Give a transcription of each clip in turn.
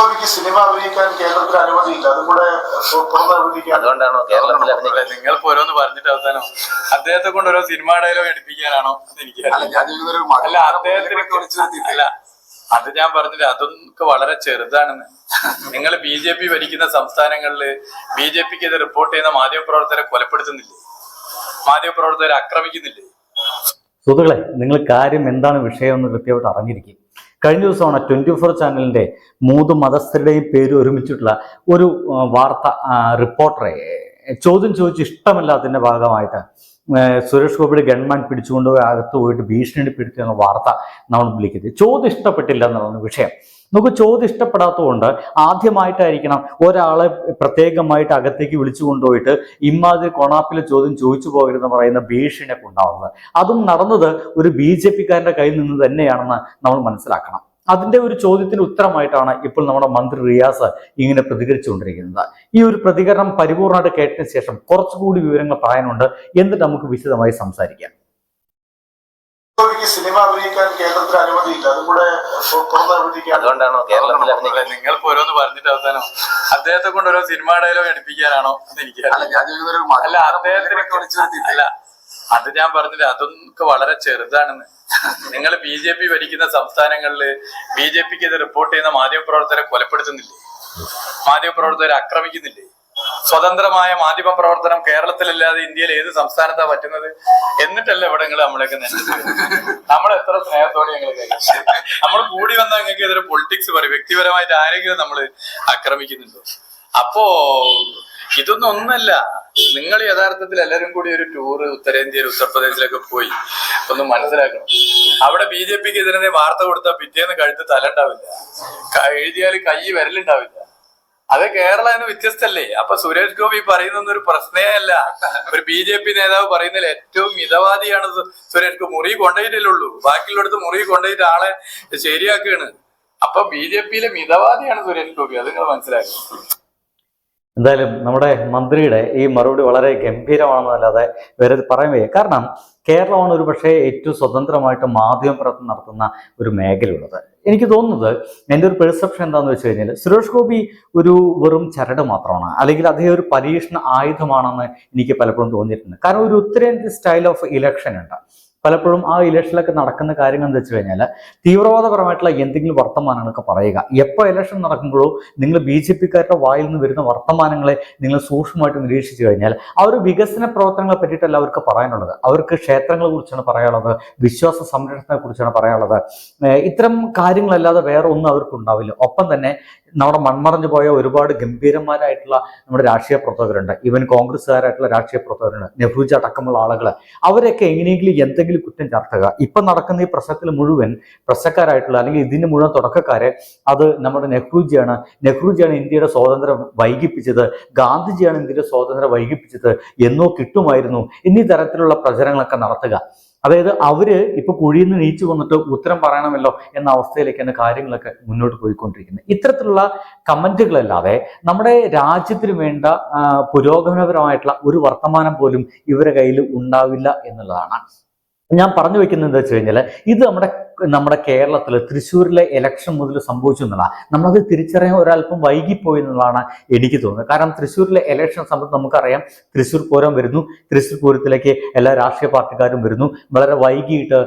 Cinema അഭിനയിക്കാൻ കേരളത്തിൽ അനുമതിയില്ല, അതും കൂടെ അതുകൊണ്ടാണോ കേരളത്തിൽ നിങ്ങൾ ഓരോന്ന് പറഞ്ഞിട്ട് അവസാനം അദ്ദേഹത്തെ കൊണ്ട് ഓരോ സിനിമ ഡയലോഗ് എടുപ്പിക്കാനാണോ എനിക്ക് അല്ല അദ്ദേഹത്തിന് അല്ല അത് ഞാൻ പറഞ്ഞില്ല, അതൊക്കെ വളരെ ചെറുതാണെന്ന്. നിങ്ങൾ BJP ഭരിക്കുന്ന സംസ്ഥാനങ്ങളില് BJPക്ക് ഇത് റിപ്പോർട്ട് ചെയ്യുന്ന മാധ്യമപ്രവർത്തകരെ കൊലപ്പെടുത്തുന്നില്ലേ, മാധ്യമപ്രവർത്തകരെ ആക്രമിക്കുന്നില്ലേ? സുഹൃത്തുക്കളെ, നിങ്ങൾ കാര്യം എന്താണ് വിഷയം എന്ന് കൃത്യമായിട്ട് അറിഞ്ഞിരിക്കും. കഴിഞ്ഞ ദിവസമാണ് 24 ചാനലിന്റെ 3 മതസ്ഥരുടെയും പേര് ഒരുമിച്ചിട്ടുള്ള ഒരു വാർത്ത റിപ്പോർട്ടറെ ചോദ്യം ചോദിച്ച് ഇഷ്ടമല്ലാത്തതിന്റെ ഭാഗമായിട്ട് സുരേഷ് ഗോപിയുടെ ഗൺമാൻ പിടിച്ചുകൊണ്ടുപോയി അകത്ത് പോയിട്ട് ഭീഷണിപ്പെടുത്തിയ വാർത്ത നമ്മൾ വിളിക്കുന്നത്. ചോദ്യം ഇഷ്ടപ്പെട്ടില്ല എന്നുള്ളതാണ് വിഷയം. നമുക്ക് ചോദ്യം ഇഷ്ടപ്പെടാത്തതുകൊണ്ട് ആദ്യമായിട്ടായിരിക്കണം ഒരാളെ പ്രത്യേകമായിട്ട് അകത്തേക്ക് വിളിച്ചു കൊണ്ടുപോയിട്ട് ഇമാതിരി കൊണാപ്പിൽ ചോദ്യം ചോദിച്ചു പോകരുതെന്ന് പറയുന്ന ഭീഷണിയൊക്കെ ഉണ്ടാവുന്നത്. അതും നടന്നത് ഒരു BJPക്കാരന്റെ കയ്യിൽ നിന്ന് തന്നെയാണെന്ന് നമ്മൾ മനസ്സിലാക്കണം. അതിന്റെ ഒരു ചോദ്യത്തിന് ഉത്തരമായിട്ടാണ് ഇപ്പോൾ നമ്മുടെ മന്ത്രി റിയാസ് ഇങ്ങനെ പ്രതികരിച്ചുകൊണ്ടിരിക്കുന്നത്. ഈ ഒരു പ്രതികരണം പരിപൂർണമായിട്ട് കേട്ടതിന് ശേഷം കുറച്ചുകൂടി വിവരങ്ങൾ പറയാനുണ്ട്. എന്നിട്ട് നമുക്ക് വിശദമായി സംസാരിക്കാം. സിനിമ അഭിനയിക്കാൻ കേരളത്തിൽ അനുമതിയില്ല, അതും കൂടെ അതുകൊണ്ടാണോ കേരളത്തിൽ നിങ്ങൾ ഓരോന്ന് പറഞ്ഞിട്ട് അവസാനം അദ്ദേഹത്തെ കൊണ്ട് ഓരോ സിനിമ ഡയലോഗ് എടുപ്പിക്കാനാണോ എനിക്ക് അല്ല അദ്ദേഹത്തിന് അല്ല അത് ഞാൻ പറഞ്ഞില്ല, അതൊക്കെ വളരെ ചെറുതാണെന്ന്. നിങ്ങൾ BJP ഭരിക്കുന്ന സംസ്ഥാനങ്ങളില് BJPക്ക് ഇത് റിപ്പോർട്ട് ചെയ്യുന്ന മാധ്യമപ്രവർത്തകരെ കൊലപ്പെടുത്തുന്നില്ലേ, മാധ്യമപ്രവർത്തകരെ ആക്രമിക്കുന്നില്ലേ? സ്വതന്ത്രമായ മാധ്യമ പ്രവർത്തനം കേരളത്തിലല്ലാതെ ഇന്ത്യയിൽ ഏത് സംസ്ഥാനത്താ പറ്റുന്നത്? എന്നിട്ടല്ല ഇവിടെ നിങ്ങൾ നമ്മളെയൊക്കെ നമ്മൾ എത്ര സ്നേഹത്തോടെ ഞങ്ങൾ നമ്മൾ കൂടി വന്നാൽ നിങ്ങൾക്ക് ഇതൊരു പൊളിറ്റിക്സ് പറയും, വ്യക്തിപരമായിട്ട് ആരെങ്കിലും നമ്മൾ ആക്രമിക്കുന്നുണ്ടോ? അപ്പോ ഇതൊന്നും ഒന്നല്ല. നിങ്ങൾ യഥാർത്ഥത്തിൽ എല്ലാവരും കൂടി ഒരു ടൂറ് ഉത്തരേന്ത്യയിൽ ഉത്തർപ്രദേശിലൊക്കെ പോയി ഒന്ന് മനസ്സിലാക്കണം. അവിടെ BJPക്ക് ഇതിനെ വാർത്ത കൊടുത്താൽ പിറ്റേന്ന് കഴുത്ത് തല ഉണ്ടാവില്ല, എഴുതിയാൽ കൈ വിരലുണ്ടാവില്ല. അത് കേരളം എന്ന് വ്യത്യസ്തല്ലേ? അപ്പൊ സുരേഷ് ഗോപി പറയുന്നൊന്നും ഒരു പ്രശ്നേ അല്ല. ഒരു BJP നേതാവ് പറയുന്നതിൽ ഏറ്റവും മിതവാദിയാണ് സുരേഷ് ഗോപി. മുറി കൊണ്ടുപോയിട്ടല്ലുള്ളൂ, ബാക്കിയുള്ളടത്ത് മുറി കൊണ്ടുപോയിട്ട് ആളെ ശരിയാക്കുകയാണ്. അപ്പൊ BJPയിലെ മിതവാദിയാണ് സുരേഷ് ഗോപി, അത് നിങ്ങൾ മനസ്സിലാക്കി. എന്തായാലും നമ്മുടെ മന്ത്രിയുടെ ഈ മറുപടി വളരെ ഗംഭീരമാണെന്നല്ലാതെ വേറെ പറയാൻ വയ്യ. കാരണം കേരളമാണ് ഒരു പക്ഷേ ഏറ്റവും സ്വതന്ത്രമായിട്ട് മാധ്യമ പ്രവർത്തനം നടത്തുന്ന ഒരു മേഖലയുള്ളത്. എനിക്ക് തോന്നുന്നത്, എൻ്റെ ഒരു പെർസെപ്ഷൻ എന്താണെന്ന് വെച്ച് കഴിഞ്ഞാൽ, സുരേഷ് ഗോപി ഒരു വെറും ചരട് മാത്രമാണ്, അല്ലെങ്കിൽ അദ്ദേഹം ഒരു പരീക്ഷണ ആയുധമാണെന്ന് എനിക്ക് പലപ്പോഴും തോന്നിയിട്ടുണ്ട്. കാരണം ഒരു ഉത്തരേന്ത്യൻ സ്റ്റൈൽ ഓഫ് ഇലക്ഷൻ ഉണ്ട്. പലപ്പോഴും ആ ഇലക്ഷനിലൊക്കെ നടക്കുന്ന കാര്യങ്ങൾ എന്ന് വെച്ച് കഴിഞ്ഞാൽ തീവ്രവാദപരമായിട്ടുള്ള എന്തെങ്കിലും വർത്തമാനങ്ങളൊക്കെ പറയുക. എപ്പോൾ ഇലക്ഷൻ നടക്കുമ്പോഴോ നിങ്ങൾ BJPക്കാരുടെ വായിൽ നിന്ന് വരുന്ന വർത്തമാനങ്ങളെ നിങ്ങൾ സൂക്ഷ്മമായിട്ട് നിരീക്ഷിച്ചു കഴിഞ്ഞാൽ ആ ഒരു വികസന പ്രവർത്തനങ്ങളെ പറ്റിയിട്ടല്ല അവർക്ക് പറയാനുള്ളത്. അവർക്ക് ക്ഷേത്രങ്ങളെ കുറിച്ചാണ് പറയാനുള്ളത്, വിശ്വാസ സംരക്ഷണത്തെ കുറിച്ചാണ് പറയാനുള്ളത്. ഇത്തരം കാര്യങ്ങളല്ലാതെ വേറെ ഒന്നും അവർക്കുണ്ടാവില്ല. ഒപ്പം തന്നെ നമ്മുടെ മൺമറഞ്ഞു പോയ ഒരുപാട് ഗംഭീരന്മാരായിട്ടുള്ള നമ്മുടെ രാഷ്ട്രീയ പ്രവർത്തകരുണ്ട്, ഈവൻ കോൺഗ്രസ്സുകാരായിട്ടുള്ള രാഷ്ട്രീയ പ്രവർത്തകരുണ്ട്, നെഹ്റുജി അടക്കമുള്ള ആളുകൾ. അവരൊക്കെ എങ്ങനെയെങ്കിലും എന്തെങ്കിലും കുറ്റം ചാർത്തുക. ഇപ്പൊ നടക്കുന്ന ഈ പ്രശ്നത്തിൽ മുഴുവൻ പ്രശ്നക്കാരായിട്ടുള്ള, അല്ലെങ്കിൽ ഇതിന് മുഴുവൻ തുടക്കക്കാരെ അത് നമ്മുടെ നെഹ്റുജിയാണ് ഇന്ത്യയുടെ സ്വാതന്ത്ര്യം വൈകിപ്പിച്ചത്, ഗാന്ധിജിയാണ് ഇന്ത്യയുടെ സ്വാതന്ത്ര്യം വൈകിപ്പിച്ചത്, എന്നോ കിട്ടുമായിരുന്നു എന്നീ തരത്തിലുള്ള പ്രചരണങ്ങളൊക്കെ നടത്തുക. അതായത് അവര് ഇപ്പൊ കുഴിയിൽ നിന്ന് നീച്ചു വന്നിട്ട് ഉത്തരം പറയണമല്ലോ എന്ന അവസ്ഥയിലേക്കാണ് കാര്യങ്ങളൊക്കെ മുന്നോട്ട് പോയിക്കൊണ്ടിരിക്കുന്നത്. ഇത്തരത്തിലുള്ള കമന്റുകളല്ലാതെ നമ്മുടെ രാജ്യത്തിന് വേണ്ട പുരോഗമനപരമായിട്ടുള്ള ഒരു വർത്തമാനം പോലും ഇവരുടെ കയ്യിൽ ഉണ്ടാവില്ല എന്നുള്ളതാണ് ഞാൻ പറഞ്ഞു വെക്കുന്നത്. എന്താ വെച്ച് കഴിഞ്ഞാൽ, ഇത് നമ്മുടെ കേരളത്തിൽ തൃശ്ശൂരിലെ ഇലക്ഷൻ മുതൽ സംഭവിച്ചു എന്നുള്ളതാണ്. നമ്മളത് തിരിച്ചറിയാൻ ഒരല്പം വൈകിപ്പോയി എന്നുള്ളതാണ് എനിക്ക് തോന്നുന്നത്. കാരണം തൃശ്ശൂരിലെ ഇലക്ഷൻ സമയത്ത് നമുക്കറിയാം, തൃശ്ശൂർ പൂരം വരുന്നു, തൃശ്ശൂർ പൂരത്തിലേക്ക് എല്ലാ രാഷ്ട്രീയ പാർട്ടിക്കാരും വരുന്നു. വളരെ വൈകിട്ട്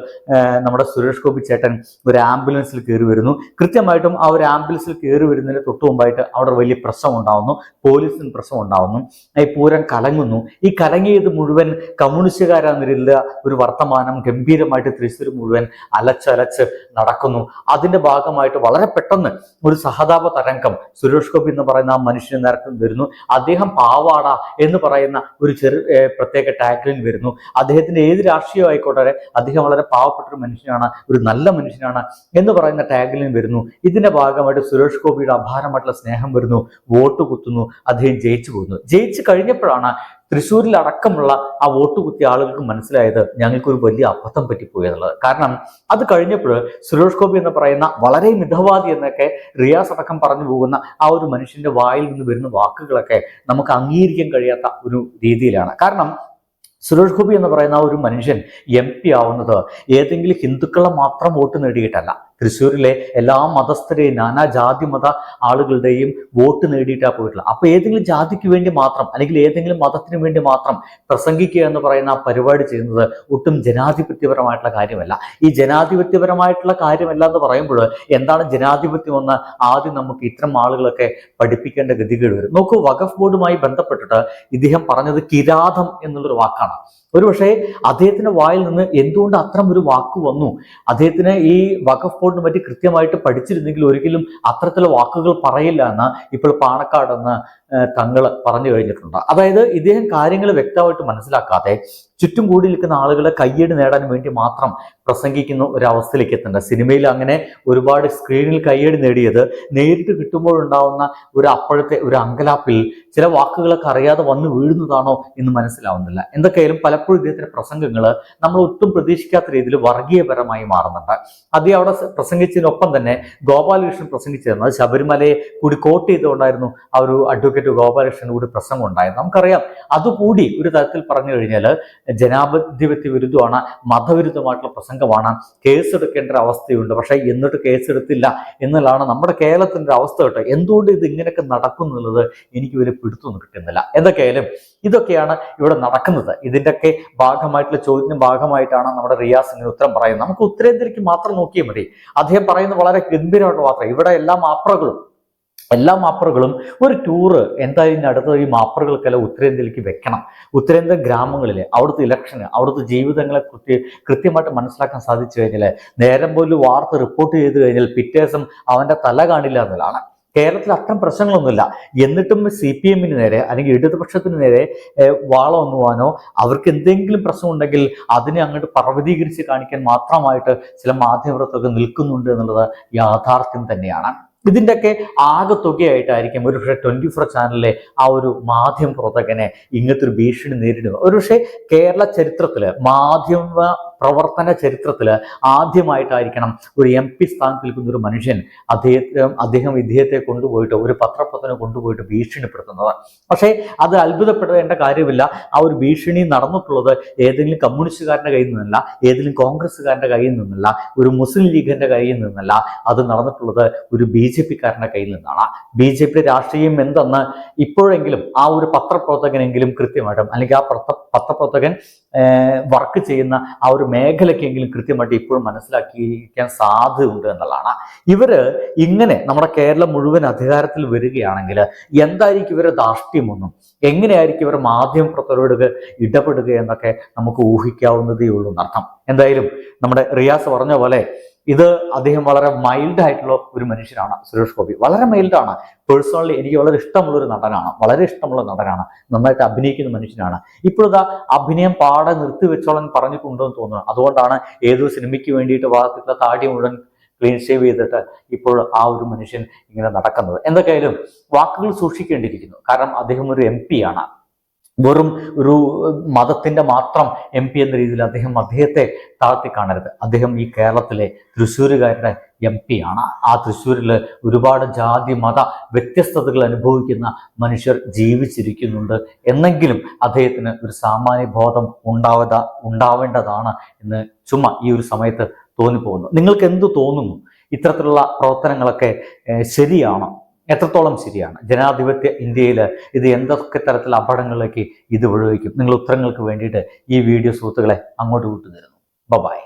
നമ്മുടെ സുരേഷ് ഗോപി ചേട്ടൻ ഒരു ആംബുലൻസിൽ കയറി വരുന്നു. കൃത്യമായിട്ടും ആ ഒരു ആംബുലൻസിൽ കയറി വരുന്നതിന് തൊട്ടു മുമ്പായിട്ട് അവിടെ വലിയ പ്രശ്നം ഉണ്ടാവുന്നു, പോലീസിന് പ്രശ്നം ഉണ്ടാവുന്നു, ഈ പൂരം കലങ്ങുന്നു. ഈ കലങ്ങിയത് മുഴുവൻ കമ്മ്യൂണിസ്റ്റുകാരാന്നില്ല ഒരു വർത്തമാനം ഗംഭീരമായിട്ട് തൃശ്ശൂർ മുഴുവൻ അലച്ചലച്ച് നടക്കുന്നു. അതിന്റെ ഭാഗമായിട്ട് വളരെ പെട്ടെന്ന് ഒരു സഹതാപ തരംഗം സുരേഷ് ഗോപി എന്ന് പറയുന്ന ആ മനുഷ്യന് നേരത്തെ വരുന്നു. അദ്ദേഹം പാവാട എന്ന് പറയുന്ന ഒരു പ്രത്യേക ടാഗ്ലൈൻ വരുന്നു. അദ്ദേഹത്തിന്റെ ഏത് രാഷ്ട്രീയം ആയിക്കോട്ടെ, അദ്ദേഹം വളരെ പാവപ്പെട്ട ഒരു മനുഷ്യനാണ്, ഒരു നല്ല മനുഷ്യനാണ് എന്ന് പറയുന്ന ടാഗ്ലൈൻ വരുന്നു. ഇതിന്റെ ഭാഗമായിട്ട് സുരേഷ് ഗോപിയുടെ അപാരമായിട്ടുള്ള സ്നേഹം വരുന്നു, വോട്ട് കുത്തുന്നു, അദ്ദേഹം ജയിച്ചു പോകുന്നു. ജയിച്ചു കഴിഞ്ഞപ്പോഴാണ് തൃശ്ശൂരിൽ അടക്കമുള്ള ആ വോട്ട് കുത്തിയ ആളുകൾക്ക് മനസ്സിലായത് ഞങ്ങൾക്കൊരു വലിയ അബദ്ധം പറ്റിപ്പോയി എന്നുള്ളത്. കാരണം അത് കഴിഞ്ഞപ്പോൾ സുരേഷ് ഗോപി എന്ന് പറയുന്ന വളരെ മിതവാദി എന്നൊക്കെ റിയാസ് അടക്കം പറഞ്ഞു പോകുന്ന ആ ഒരു മനുഷ്യന്റെ വായിൽ നിന്ന് വരുന്ന വാക്കുകളൊക്കെ നമുക്ക് അംഗീകരിക്കാൻ കഴിയാത്ത ഒരു രീതിയിലാണ്. കാരണം സുരേഷ് ഗോപി എന്ന് പറയുന്ന ഒരു മനുഷ്യൻ MP ആവുന്നത് ഏതെങ്കിലും ഹിന്ദുക്കളെ മാത്രം വോട്ട് നേടിയിട്ടല്ല, തൃശ്ശൂരിലെ എല്ലാ മതസ്ഥരെയും നാനാജാതി മത ആളുകളുടെയും വോട്ട് നേടിയിട്ടാണ് പോയിട്ടുള്ളത്. അപ്പൊ ഏതെങ്കിലും ജാതിക്ക് വേണ്ടി മാത്രം അല്ലെങ്കിൽ ഏതെങ്കിലും മതത്തിന് വേണ്ടി മാത്രം പ്രസംഗിക്കുക എന്ന് പറയുന്ന ആ പരിപാടി ചെയ്യുന്നത് ഒട്ടും ജനാധിപത്യപരമായിട്ടുള്ള കാര്യമല്ല. ഈ ജനാധിപത്യപരമായിട്ടുള്ള കാര്യമല്ല എന്ന് പറയുമ്പോൾ എന്താണ് ജനാധിപത്യം എന്ന് ആദ്യം നമുക്ക് ഇത്തരം ആളുകളൊക്കെ പഠിപ്പിക്കേണ്ട ഗതികേട് വരും. നോക്കൂ, വഖഫ് ബോർഡുമായി ബന്ധപ്പെട്ടിട്ട് ഇദ്ദേഹം പറഞ്ഞത് കിരാതം എന്നുള്ളൊരു വാക്കാണ്. ഒരുപക്ഷെ അദ്ദേഹത്തിന്റെ വായിൽ നിന്ന് എന്തുകൊണ്ട് അത്തരം ഒരു വാക്ക് വന്നു? അദ്ദേഹത്തിന് ഈ വഖഫ് ബോർഡിനെ പറ്റി കൃത്യമായിട്ട് പഠിച്ചിരുന്നെങ്കിൽ ഒരിക്കലും അത്തരത്തിലുള്ള വാക്കുകൾ പറയില്ല എന്ന് ഇപ്പോൾ പാണക്കാടെന്ന് തങ്ങൾ പറഞ്ഞു കഴിഞ്ഞിട്ടുണ്ട്. അതായത് ഇദ്ദേഹം കാര്യങ്ങൾ വ്യക്തമായിട്ട് മനസ്സിലാക്കാതെ ചുറ്റും കൂടി നിൽക്കുന്ന ആളുകളെ കയ്യടി നേടാൻ വേണ്ടി മാത്രം പ്രസംഗിക്കുന്ന ഒരവസ്ഥയിലേക്ക് എത്തുന്നുണ്ട്. സിനിമയിൽ അങ്ങനെ ഒരുപാട് സ്ക്രീനിൽ കയ്യടി നേടിയത് നേരിട്ട് കിട്ടുമ്പോഴുണ്ടാവുന്ന അപ്പോഴത്തെ ഒരു അങ്കലാപ്പിൽ ചില വാക്കുകളൊക്കെ അറിയാതെ വന്നു വീഴുന്നതാണോ എന്ന് മനസ്സിലാവുന്നില്ല. എന്തൊക്കെയായാലും പലപ്പോഴും ഇദ്ദേഹത്തിന്റെ പ്രസംഗങ്ങൾ നമ്മൾ ഒട്ടും പ്രതീക്ഷിക്കാത്ത രീതിയിൽ വർഗീയപരമായി മാറുന്നുണ്ട്. അദ്ദേഹം അവിടെ പ്രസംഗിച്ചതിനൊപ്പം തന്നെ ഗോപാലകൃഷ്ണൻ പ്രസംഗിച്ചിരുന്നത് ശബരിമലയെ കൂടി കോട്ട് ചെയ്തുകൊണ്ടായിരുന്നു ആ ഒരു അഡ്വക്കേറ്റ് ഗോപാലകൃഷ്ണൻ കൂടി പ്രസംഗം ഉണ്ടായിരുന്നു. നമുക്കറിയാം, അതുകൂടി ഒരു തരത്തിൽ പറഞ്ഞു കഴിഞ്ഞാൽ ജനാധിപത്യ വിരുദ്ധമാണ്, മതവിരുദ്ധമായിട്ടുള്ള പ്രസംഗമാണ്, കേസെടുക്കേണ്ട ഒരു അവസ്ഥയുണ്ട്. പക്ഷെ എന്നിട്ട് കേസെടുത്തില്ല എന്നുള്ളതാണ് നമ്മുടെ കേരളത്തിന്റെ ഒരു അവസ്ഥ കേട്ടോ. എന്തുകൊണ്ട് ഇത് ഇങ്ങനെയൊക്കെ നടക്കുന്നുള്ളത് എനിക്ക് ഒരു പിടുത്തൊന്നും കിട്ടുന്നില്ല. എന്തൊക്കെയായാലും ഇതൊക്കെയാണ് ഇവിടെ നടക്കുന്നത്. ഇതിൻ്റെയൊക്കെ ഭാഗമായിട്ടുള്ള ചോദ്യത്തിന് ഭാഗമായിട്ടാണ് നമ്മുടെ റിയാസ് ഇങ്ങനെ ഉത്തരം പറയുന്നത്. നമുക്ക് ഉത്തരേന്ത്യക്ക് മാത്രം നോക്കിയാൽ മതി. അദ്ദേഹം പറയുന്നത് വളരെ ഗംഭീരമായിട്ട് മാത്രം. ഇവിടെ എല്ലാ മാപ്പറുകളും ഒരു ടൂറ് എന്തായാലും അടുത്ത ഈ മാപ്പറുകൾക്കെല്ലാം ഉത്തരേന്ത്യയിലേക്ക് വെക്കണം. ഉത്തരേന്ത്യൻ ഗ്രാമങ്ങളിലെ അവിടുത്തെ ഇലക്ഷന്, അവിടുത്തെ ജീവിതങ്ങളെ കൃത്യമായിട്ട് മനസ്സിലാക്കാൻ സാധിച്ചു കഴിഞ്ഞാൽ, നേരം പോലും വാർത്ത റിപ്പോർട്ട് ചെയ്ത് കഴിഞ്ഞാൽ പിറ്റേ ദിവസം അവന്റെ തല കാണില്ല എന്നുള്ളതാണ്. കേരളത്തിൽ അത്തരം പ്രശ്നങ്ങളൊന്നുമില്ല. എന്നിട്ടും CPM നേരെ അല്ലെങ്കിൽ ഇടതുപക്ഷത്തിന് നേരെ വാളൊന്നുവാനോ അവർക്ക് എന്തെങ്കിലും പ്രശ്നം ഉണ്ടെങ്കിൽ അതിനെ അങ്ങോട്ട് പർവ്വതീകരിച്ച് കാണിക്കാൻ മാത്രമായിട്ട് ചില മാധ്യമപ്രവർത്തകർ നിൽക്കുന്നുണ്ട് എന്നുള്ളത് യാഥാർത്ഥ്യം തന്നെയാണ്. ഇതിൻ്റെയൊക്കെ ആകെ തുകയായിട്ടായിരിക്കും ഒരുപക്ഷെ 24 ചാനലിലെ ആ ഒരു മാധ്യമ പ്രവർത്തകനെ ഇങ്ങനത്തെ ഒരു ഭീഷണി നേരിടുക. ഒരുപക്ഷെ കേരള ചരിത്രത്തില്, മാധ്യമ പ്രവർത്തന ചരിത്രത്തിൽ ആദ്യമായിട്ടായിരിക്കണം ഒരു MP സ്ഥാനത്ത് നിൽക്കുന്ന ഒരു മനുഷ്യൻ അദ്ദേഹം ഇദ്ദേഹത്തെ കൊണ്ടുപോയിട്ട് ഒരു പത്രപ്രവർത്തനം കൊണ്ടുപോയിട്ട് ഭീഷണിപ്പെടുത്തുന്നത്. പക്ഷേ അത് അത്ഭുതപ്പെടേണ്ട കാര്യമില്ല. ആ ഒരു ഭീഷണി നടന്നിട്ടുള്ളത് ഏതെങ്കിലും കമ്മ്യൂണിസ്റ്റുകാരൻ്റെ കയ്യിൽ നിന്നല്ല, ഏതെങ്കിലും കോൺഗ്രസ്സുകാരൻ്റെ കയ്യിൽ നിന്നല്ല, ഒരു മുസ്ലിം ലീഗിന്റെ കയ്യിൽ നിന്നല്ല. അത് നടന്നിട്ടുള്ളത് ഒരു BJP-കാരൻ്റെ കയ്യിൽ നിന്നാണ്. BJP രാഷ്ട്രീയം എന്തെന്ന് ഇപ്പോഴെങ്കിലും ആ ഒരു പത്രപ്രവർത്തകനെങ്കിലും കൃത്യമായിട്ടും, അല്ലെങ്കിൽ ആ പത്രപ്രവർത്തകൻ വർക്ക് ചെയ്യുന്ന ആ ഒരു മേഖലയ്ക്കെങ്കിലും കൃത്യമായിട്ട് ഇപ്പോഴും മനസ്സിലാക്കിയിരിക്കാൻ സാധ്യതയുണ്ട് എന്നുള്ളതാണ്. ഇവര് ഇങ്ങനെ നമ്മുടെ കേരളം മുഴുവൻ അധികാരത്തിൽ വരികയാണെങ്കിൽ എന്തായിരിക്കും ഇവരുടെ ധാർഷ്ട്യമൊന്നും, എങ്ങനെയായിരിക്കും ഇവർ മാധ്യമപ്രവർത്തകരോട് ഇടപെടുക എന്നൊക്കെ നമുക്ക് ഊഹിക്കാവുന്നതേ ഉള്ളൂ എന്നർത്ഥം. എന്തായാലും നമ്മുടെ റിയാസ് പറഞ്ഞ പോലെ ഇത് അദ്ദേഹം വളരെ മൈൽഡ് ആയിട്ടുള്ള ഒരു മനുഷ്യനാണ്. സുരേഷ് ഗോപി വളരെ മൈൽഡാണ്. പേഴ്സണലി എനിക്ക് വളരെ ഇഷ്ടമുള്ളൊരു നടനാണ്, വളരെ ഇഷ്ടമുള്ള നടനാണ്, നന്നായിട്ട് അഭിനയിക്കുന്ന മനുഷ്യനാണ്. ഇപ്പോഴത്തെ അഭിനയം പാടെ നിർത്തിവെച്ചോളാൻ പറഞ്ഞിട്ടുണ്ടോ എന്ന് തോന്നുന്നു. അതുകൊണ്ടാണ് ഏതോ സിനിമയ്ക്ക് വേണ്ടിയിട്ട് ഭാഗത്തുള്ള താടി മുഴുവൻ ക്ലീൻ ഷേവ് ചെയ്തിട്ട് ഇപ്പോൾ ആ ഒരു മനുഷ്യൻ ഇങ്ങനെ നടക്കുന്നത്. എന്തൊക്കെയായാലും വാക്കുകൾ സൂക്ഷിക്കേണ്ടിയിരിക്കുന്നു. കാരണം അദ്ദേഹം ഒരു MP ആണ്. വെറും ഒരു മതത്തിന്റെ മാത്രം MP എന്ന രീതിയിൽ അദ്ദേഹത്തെ താഴ്ത്തി കാണരുത്. അദ്ദേഹം ഈ കേരളത്തിലെ തൃശ്ശൂരുകാരുടെ MP ആണ്. ആ തൃശ്ശൂരിൽ ഒരുപാട് ജാതി മത വ്യത്യസ്തതകൾ അനുഭവിക്കുന്ന മനുഷ്യർ ജീവിച്ചിരിക്കുന്നുണ്ട് എന്നെങ്കിലും അദ്ദേഹത്തിന് ഒരു സാമാന്യ ബോധം ഉണ്ടാവേണ്ടതാണ് എന്ന് ചുമ്മാ ഈ ഒരു സമയത്ത് തോന്നിപ്പോകുന്നു. നിങ്ങൾക്ക് എന്ത് തോന്നുന്നു? ഇത്തരത്തിലുള്ള പ്രവർത്തനങ്ങളൊക്കെ ശരിയാണോ? എത്രത്തോളം ശരിയാണ്? ജനാധിപത്യ ഇന്ത്യയിൽ ഇത് എന്തൊക്കെ തരത്തിലുള്ള അപകടങ്ങളിലേക്ക് ഇത് വഴിവെക്കും? നിങ്ങൾ ഉത്തരങ്ങൾക്ക് വേണ്ടിയിട്ട് ഈ വീഡിയോ സുഹൃത്തുക്കളെ അങ്ങോട്ട് വിട്ടുതരുന്നു. ബൈ.